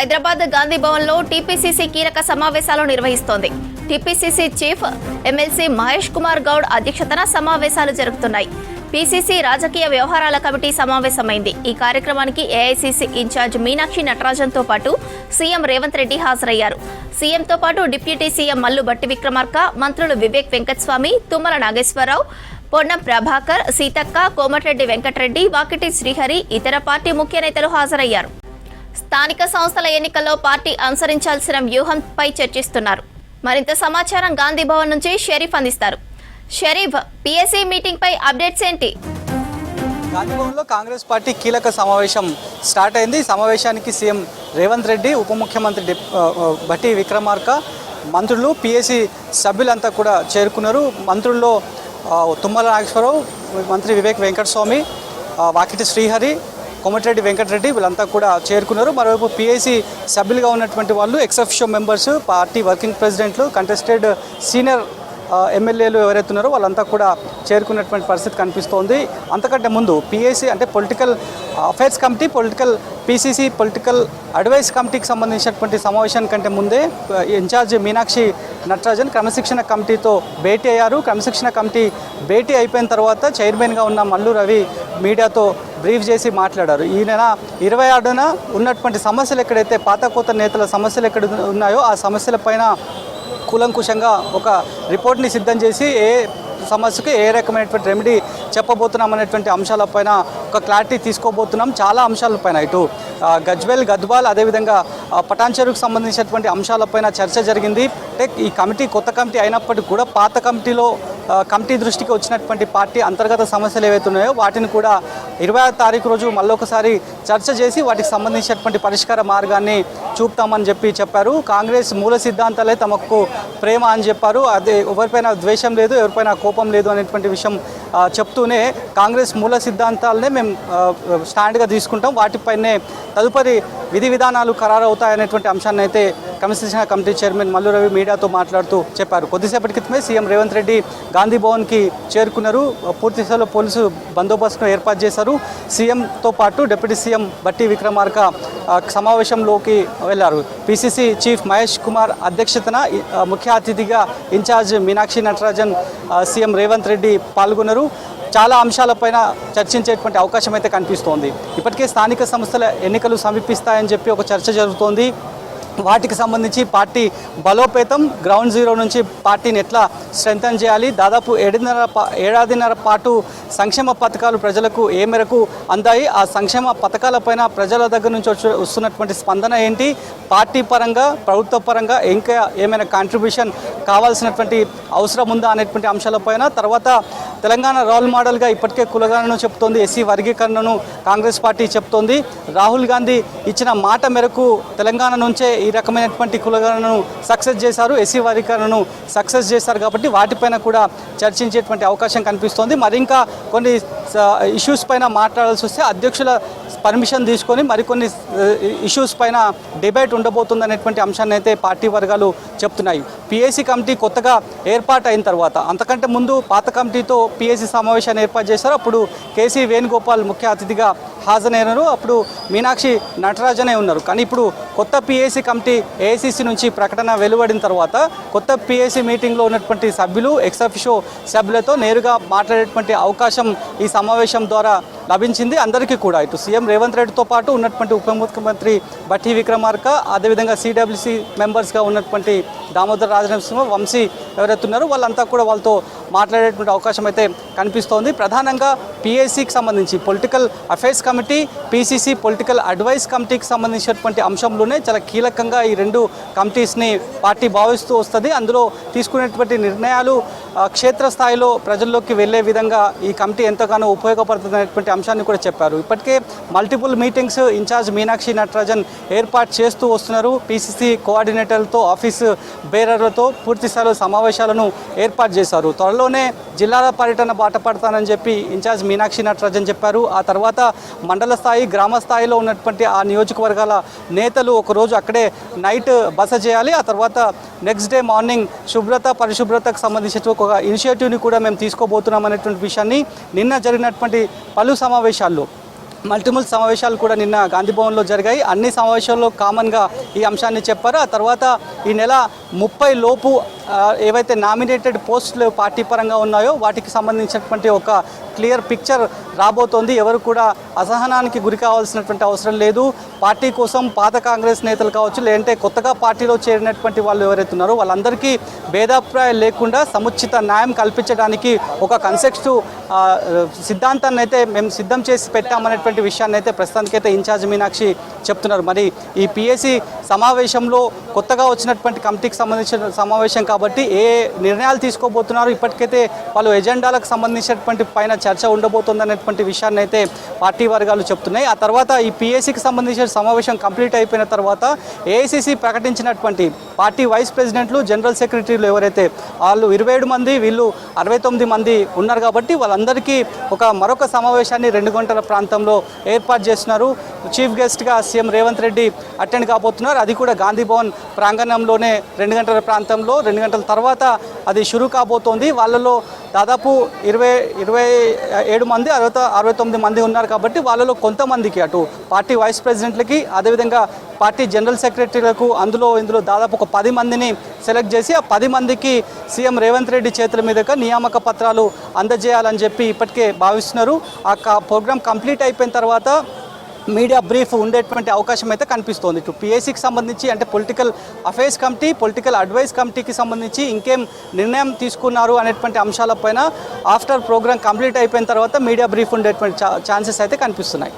హైదరాబాద్ గాంధీ భవన్లో టీపీసీసీ కీలక సమావేశాలు నిర్వహిస్తోంది. TPCC chief MLC Mahesh Kumar Goud అధ్యక్షతన సమావేశాలు జరుగుతున్నాయి. పీసీసీ రాజకీయ వ్యవహారాల కమిటీ సమావేశమైంది. ఈ కార్యక్రమానికి ఏఐసీసీ ఇన్ఛార్జ్ మీనాక్షి నటరాజన్తో పాటు సీఎం రేవంత్ రెడ్డి హాజరయ్యారు. సీఎంతో పాటు డిప్యూటీ సీఎం మల్లు భట్టి విక్రమార్క, మంత్రులు వివేక్ వెంకటస్వామి, తుమ్మల నాగేశ్వరరావు, పొన్నం ప్రభాకర్, సీతక్క, కోమటిరెడ్డి వెంకటరెడ్డి, వాకిటి శ్రీహరి, ఇతర పార్టీ ముఖ్య నేతలు హాజరయ్యారు. స్థానిక సంస్థల ఎన్నికల్లో పార్టీ అనుసరించాల్సిన వ్యూహంపై చర్చిస్తున్నారు. మరింత సమాచారం గాంధీ భవన్ నుంచి షరీఫ్ అందిస్తారు. షరీఫ్, పీఎస్సీ మీటింగ్ పై అప్డేట్స్ ఏంటి? గాంధీ భవన్లో కాంగ్రెస్ పార్టీ కీలక సమావేశం స్టార్ట్ అయింది. సమావేశానికి సీఎం రేవంత్ రెడ్డి, ఉప ముఖ్యమంత్రి భట్టి విక్రమార్క, మంత్రులు, పీఎస్సీ సభ్యులంతా కూడా చేరుకున్నారు. మంత్రుల్లో తుమ్మల నాగేశ్వరరావు, మంత్రి వివేక్ వెంకటస్వామి, వాకిటి శ్రీహరి, కోమటిరెడ్డి వెంకటరెడ్డి వీళ్ళంతా కూడా చేరుకున్నారు. మరోవైపు పీఐసీ సభ్యులుగా ఉన్నటువంటి వాళ్ళు ఎక్సెఫిషియో మెంబర్స్, పార్టీ వర్కింగ్ ప్రెసిడెంట్లు, కంటెస్టెడ్ సీనియర్ ఎమ్మెల్యేలు ఎవరైతే ఉన్నారో వాళ్ళంతా కూడా చేరుకున్నటువంటి పరిస్థితి కనిపిస్తోంది. అంతకంటే ముందు పీఐసీ అంటే political affairs committee, PCC political advice కమిటీకి సంబంధించినటువంటి సమావేశానికి కంటే ముందే ఇన్ఛార్జ్ మీనాక్షి నటరాజన్ క్రమశిక్షణ కమిటీతో భేటీ అయ్యారు. క్రమశిక్షణ కమిటీ భేటీ అయిపోయిన తర్వాత చైర్మన్గా ఉన్న మల్లు రవి మీడియాతో బ్రీఫ్ చేసి మాట్లాడారు. ఈ నెల 26న ఉన్నటువంటి సమస్యలు ఎక్కడైతే పాత కొత్త నేతల సమస్యలు ఎక్కడ ఉన్నాయో ఆ సమస్యలపైన కూలంకుషంగా ఒక రిపోర్ట్ని సిద్ధం చేసి ఏ సమస్యకు ఏ రకమైనటువంటి రెమెడీ చెప్పబోతున్నాం అనేటువంటి అంశాలపైన ఒక క్లారిటీ తీసుకోబోతున్నాం. చాలా అంశాలపైన ఇటు గజ్వేల్, గద్వాల్, అదేవిధంగా పటాన్చెరుకు సంబంధించినటువంటి అంశాలపైన చర్చ జరిగింది. అంటే ఈ కమిటీ కొత్త కమిటీ అయినప్పటికీ కూడా పాత కమిటీ దృష్టికి వచ్చినటువంటి పార్టీ అంతర్గత సమస్యలు ఏవైతే ఉన్నాయో వాటిని కూడా 26వ తారీఖు రోజు మళ్ళొకసారి చర్చ చేసి వాటికి సంబంధించినటువంటి పరిష్కార మార్గాన్ని చూపుతామని చెప్పారు. కాంగ్రెస్ మూల సిద్ధాంతాలే తమకు ప్రేమ అని చెప్పారు. అదే ఎవరిపైన ద్వేషం లేదు, ఎవరిపైన కోపం లేదు అనేటువంటి విషయం చెప్తూనే కాంగ్రెస్ మూల సిద్ధాంతాలనే మేము స్టాండ్గా తీసుకుంటాం, వాటిపైనే తదుపరి విధి విధానాలు ఖరారవుతాయనేటువంటి అంశాన్ని అయితే క్రమశిక్షణ కమిటీ చైర్మన్ మల్లు రవి మీడియాతో మాట్లాడుతూ చెప్పారు. కొద్దిసేపటి క్రితమే సీఎం రేవంత్ రెడ్డి గాంధీ భవన్కి చేరుకున్నారు. పూర్తి స్థాయిలో పోలీసు బందోబస్తును ఏర్పాటు చేశారు. సీఎంతో పాటు డిప్యూటీ సీఎం భట్టి విక్రమార్క సమావేశంలోకి వెళ్లారు. పీసీసీ చీఫ్ మహేష్ కుమార్ అధ్యక్షతన ముఖ్య అతిథిగా ఇన్ఛార్జ్ మీనాక్షి నటరాజన్, సీఎం రేవంత్ రెడ్డి పాల్గొన్నారు. చాలా అంశాలపైన చర్చించేటువంటి అవకాశం అయితే కనిపిస్తోంది. ఇప్పటికే స్థానిక సంస్థల ఎన్నికలు సమీపిస్తాయని చెప్పి ఒక చర్చ జరుగుతోంది. వాటికి సంబంధించి పార్టీ బలోపేతం, గ్రౌండ్ జీరో నుంచి పార్టీని ఎట్లా స్ట్రెంథన్ చేయాలి, దాదాపు ఏడాదిన్నర పాటు సంక్షేమ పథకాలు ప్రజలకు ఏ మేరకు అందాయి, ఆ సంక్షేమ పథకాలపైన ప్రజల దగ్గర నుంచి వస్తున్నటువంటి స్పందన ఏంటి, పార్టీ పరంగా ప్రభుత్వ పరంగా ఇంకా ఏమైనా కాంట్రిబ్యూషన్ కావాల్సినటువంటి అవసరం ఉందా అనేటువంటి అంశాలపైన, తర్వాత తెలంగాణ రోల్ మోడల్గా ఇప్పటికే కులగణను చెప్తోంది, ఎస్సీ వర్గీకరణను కాంగ్రెస్ పార్టీ చెప్తోంది. రాహుల్ గాంధీ ఇచ్చిన మాట మేరకు తెలంగాణ నుంచే ఈ రకమైనటువంటి కులగణను సక్సెస్ చేశారు, ఎస్సీ వర్గీకరణను సక్సెస్ చేశారు. కాబట్టి వాటిపైన కూడా చర్చించేటువంటి అవకాశం కనిపిస్తోంది. మరి ఇంకా కొన్ని ఇష్యూస్ పైన మాట్లాడాల్సి వస్తే అధ్యక్షుల పర్మిషన్ తీసుకొని మరికొన్ని ఇష్యూస్ పైన డిబేట్ ఉండబోతుంది అనేటువంటి అంశాన్ని అయితే పార్టీ వర్గాలు చెప్తున్నాయి. పీఏసీ కమిటీ కొత్తగా ఏర్పాటు అయిన తర్వాత, అంతకంటే ముందు పాత కమిటీతో పీఏసీ సమావేశాన్ని ఏర్పాటు చేశారు. అప్పుడు కేసీ వేణుగోపాల్ ముఖ్య అతిథిగా హాజరైనారు. అప్పుడు మీనాక్షి నటరాజనే ఉన్నారు. కానీ ఇప్పుడు కొత్త పీఏసీ కమిటీ ఏఐసీసీ నుంచి ప్రకటన వెలువడిన తర్వాత కొత్త పీఏసీ మీటింగ్లో ఉన్నటువంటి సభ్యులు, ఎక్సెఫిషియో సభ్యులతో నేరుగా మాట్లాడేటువంటి అవకాశం ఈ సమావేశం ద్వారా లభించింది అందరికీ కూడా. ఇటు సీఎం రేవంత్ రెడ్డితో పాటు ఉన్నటువంటి ఉప ముఖ్యమంత్రి భట్టి విక్రమార్క, అదేవిధంగా సిడబ్ల్యూసీ మెంబర్స్గా ఉన్నటువంటి దామోదర్ రాజనరసింహ, వంశీ ఎవరైతే ఉన్నారో వాళ్ళంతా కూడా వాళ్ళతో మాట్లాడేటువంటి అవకాశం అయితే కనిపిస్తోంది. ప్రధానంగా పీఏసీకి సంబంధించి political affairs committee, PCC political advice కమిటీకి సంబంధించినటువంటి అంశంలోనే చాలా కీలకంగా ఈ రెండు కమిటీస్ని పార్టీ భావిస్తూ వస్తుంది. అందులో తీసుకునేటువంటి నిర్ణయాలు క్షేత్రస్థాయిలో ప్రజల్లోకి వెళ్లే విధంగా ఈ కమిటీ ఎంతగానో ఉపయోగపడుతుంది అనేటువంటి అంశాన్ని కూడా చెప్పారు. ఇప్పటికే multiple meetings incharge Meenakshi Natarajan ఏర్పాటు చేస్తూ వస్తున్నారు. పీసీసీ కోఆర్డినేటర్లతో, ఆఫీసు బేరర్లతో పూర్తి స్థాయిలో సమావేశాలను ఏర్పాటు చేశారు. త్వరలోనే జిల్లాల పర్యటన బాట పడతానని చెప్పి ఇన్ఛార్జ్ మీనాక్షి నటరాజన్ చెప్పారు. ఆ తర్వాత మండల స్థాయి, గ్రామ స్థాయిలో ఉన్నటువంటి ఆ నియోజకవర్గాల నేతలు ఒకరోజు అక్కడే నైట్ బస చేయాలి. ఆ తర్వాత నెక్స్ట్ డే మార్నింగ్ పరిశుభ్రతకు సంబంధించిన ఒక ఇనిషియేటివ్ని కూడా మేము తీసుకోబోతున్నాం అనేటువంటి విషయాన్ని నిన్న జరిగినటువంటి పలు సమావేశాల్లో మల్టిపుల్ సమావేశాలు కూడా నిన్న గాంధీ భవన్లో జరిగాయి. అన్ని సమావేశాల్లో కామన్గా ఈ అంశాన్ని చెప్పారు. ఆ తర్వాత ఈ నెల 30 లోపు ఏవైతే నామినేటెడ్ పోస్టులు పార్టీ పరంగా ఉన్నాయో వాటికి సంబంధించినటువంటి ఒక క్లియర్ పిక్చర్ రాబోతోంది. ఎవరు కూడా అసహనానికి గురి కావాల్సినటువంటి అవసరం లేదు. పార్టీ కోసం పాత కాంగ్రెస్ నేతలు కావచ్చు, లేదంటే కొత్తగా పార్టీలో చేరినటువంటి వాళ్ళు ఎవరైతే ఉన్నారో వాళ్ళందరికీ భేదాభిప్రాయాలు లేకుండా సముచిత న్యాయం కల్పించడానికి ఒక కన్సెప్ట్ సిద్ధాంతాన్ని అయితే మేము సిద్ధం చేసి పెట్టామనేటువంటి విషయాన్ని అయితే ప్రస్తుతానికైతే ఇన్ఛార్జ్ మీనాక్షి చెప్తున్నారు. మరి ఈ పిఎస్సి సమావేశంలో కొత్తగా వచ్చినటువంటి కమిటీకి సంబంధించిన సమావేశం కాబట్టి ఏ నిర్ణయాలు తీసుకోబోతున్నారు, ఇప్పటికైతే పలు ఎజెండాలకు సంబంధించినటువంటి పైన చర్చ ఉండబోతుంది అనేటువంటి విషయాన్ని అయితే పార్టీ వర్గాలు చెప్తున్నాయి. ఆ తర్వాత ఈ పిఎస్సికి సంబంధించిన సమావేశం కంప్లీట్ అయిపోయిన తర్వాత ఏఐసిసి ప్రకటించినటువంటి పార్టీ వైస్ ప్రెసిడెంట్లు, జనరల్ సెక్రటరీలు ఎవరైతే వాళ్ళు 27 మంది, వీళ్ళు 69 మంది ఉన్నారు కాబట్టి వాళ్ళందరికీ మరొక సమావేశాన్ని 2 గంటల ప్రాంతంలో ఏర్పాటు చేస్తున్నారు. చీఫ్ గెస్ట్గా సీఎం రేవంత్ రెడ్డి అటెండ్ కాబోతున్నారు. అది కూడా గాంధీ భవన్ ప్రాంగణంలోనే 2 గంటల ప్రాంతంలో 2 గంటల తర్వాత అది షురూ కాబోతోంది. వాళ్ళలో దాదాపు 27 మంది 69 మంది ఉన్నారు కాబట్టి వాళ్ళలో కొంతమందికి అటు పార్టీ వైస్ ప్రెసిడెంట్లకి అదేవిధంగా పార్టీ జనరల్ సెక్రటరీలకు ఇందులో దాదాపు ఒక 10 మందిని సెలెక్ట్ చేసి ఆ 10 మందికి సీఎం రేవంత్ రెడ్డి చేతుల మీదుగా నియామక పత్రాలు అందజేయాలని చెప్పి ఇప్పటికే భావిస్తున్నారు. ఆ ప్రోగ్రామ్ కంప్లీట్ అయిపోయిన తర్వాత మీడియా బ్రీఫ్ ఉండేటువంటి అవకాశం అయితే కనిపిస్తోంది. ఇటు పిఎస్సికి సంబంధించి అంటే political affairs committee, political advice కమిటీకి సంబంధించి ఇంకేం నిర్ణయం తీసుకున్నారు అనేటువంటి అంశాలపైన ఆఫ్టర్ ప్రోగ్రామ్ కంప్లీట్ అయిపోయిన తర్వాత మీడియా బ్రీఫ్ ఉండేటువంటి ఛాన్సెస్ అయితే కనిపిస్తున్నాయి.